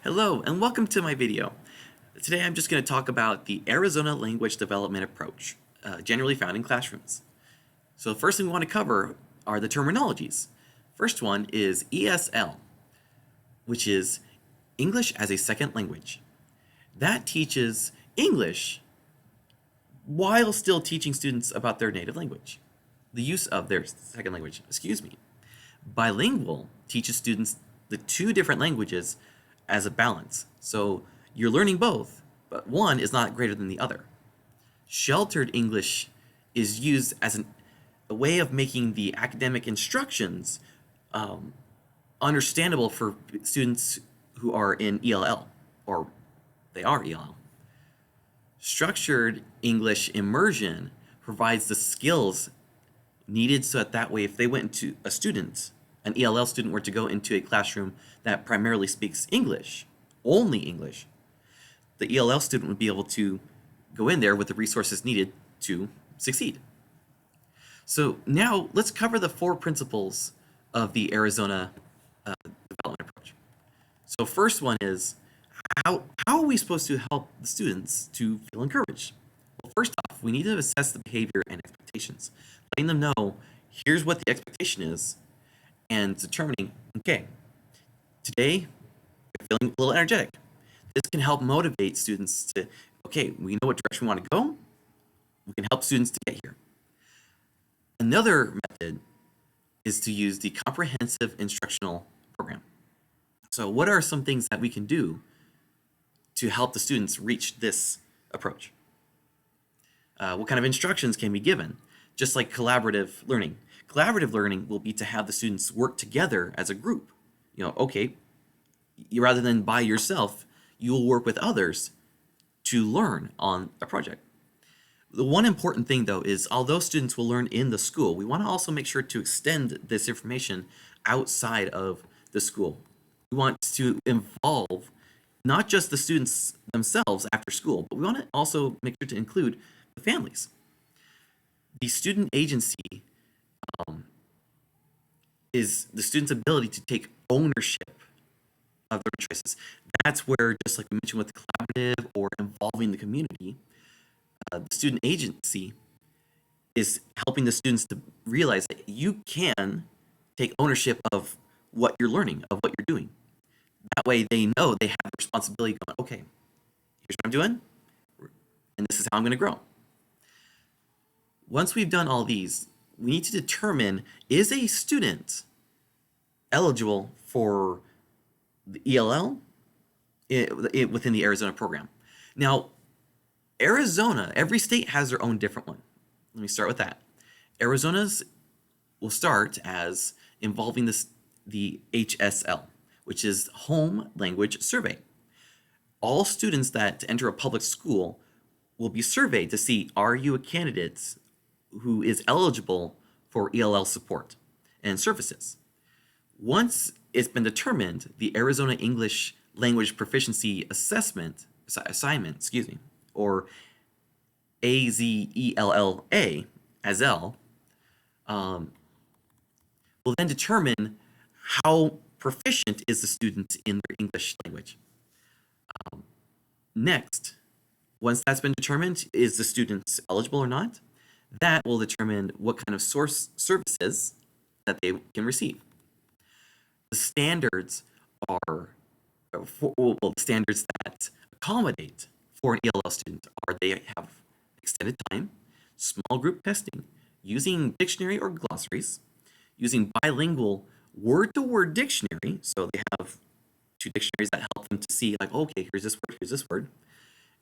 Hello and welcome to my video. Today I'm just going to talk about the Arizona Language Development Approach, generally found in classrooms. So the first thing we want to cover are the terminologies. First one is ESL, which is English as a Second Language. That teaches English while still teaching students about their native language, the use of their second language, Bilingual teaches students the two different languages as a balance. So you're learning both, but one is not greater than the other. Sheltered English is used as a way of making the academic instructions understandable for students who are in ELL, or they are ELL. Structured English immersion provides the skills needed so that way if they went into an ELL student were to go into a classroom that primarily speaks English, only English, the ELL student would be able to go in there with the resources needed to succeed. So now let's cover the 4 principles of the Arizona development approach. So first one is, how are we supposed to help the students to feel encouraged? Well, first off, we need to assess the behavior and expectations, letting them know here's what the expectation is, and determining, okay, today you're feeling a little energetic. This can help motivate students to, okay, we know what direction we want to go. We can help students to get here. Another method is to use the comprehensive instructional program. So what are some things that we can do to help the students reach this approach? What kind of instructions can be given? Just like collaborative learning. Collaborative learning will be to have the students work together as a group. Okay, rather than by yourself, you will work with others to learn on a project. The one important thing, though, is although students will learn in the school, we want to also make sure to extend this information outside of the school. We want to involve not just the students themselves after school, but we want to also make sure to include the families. The student agency is the student's ability to take ownership of their choices. That's where, just like we mentioned with the collaborative or involving the community, the student agency is helping the students to realize that you can take ownership of what you're learning, of what you're doing. That way they know they have the responsibility going, okay, here's what I'm doing, and this is how I'm going to grow. Once we've done all these, we need to determine, is a student eligible for the ELL within the Arizona program? Now, Arizona, every state has their own different one. Let me start with that. Arizona's will start as involving the HSL, which is Home Language Survey. All students that enter a public school will be surveyed to see, are you a candidate who is eligible for ELL support and services? Once it's been determined, the Arizona English Language Proficiency Assignment, or AZELLA, AZEL, will then determine how proficient is the student in their English language. Next, once that's been determined, is the student eligible or not? That will determine what kind of source services that they can receive. The standards are, the standards that accommodate for an ELL student are they have extended time, small group testing, using dictionary or glossaries, using bilingual word-to-word dictionary, so they have 2 dictionaries that help them to see, like, okay, here's this word,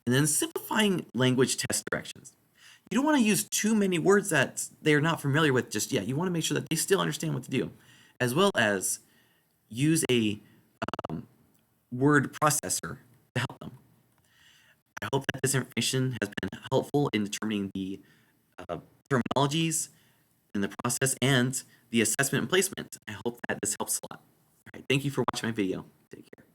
and then simplifying language test directions. You don't want to use too many words that they're not familiar with just yet. You want to make sure that they still understand what to do, as well as use a word processor to help them. I hope that this information has been helpful in determining the terminologies in the process and the assessment and placement. I hope that this helps a lot. All right, thank you for watching my video. Take care.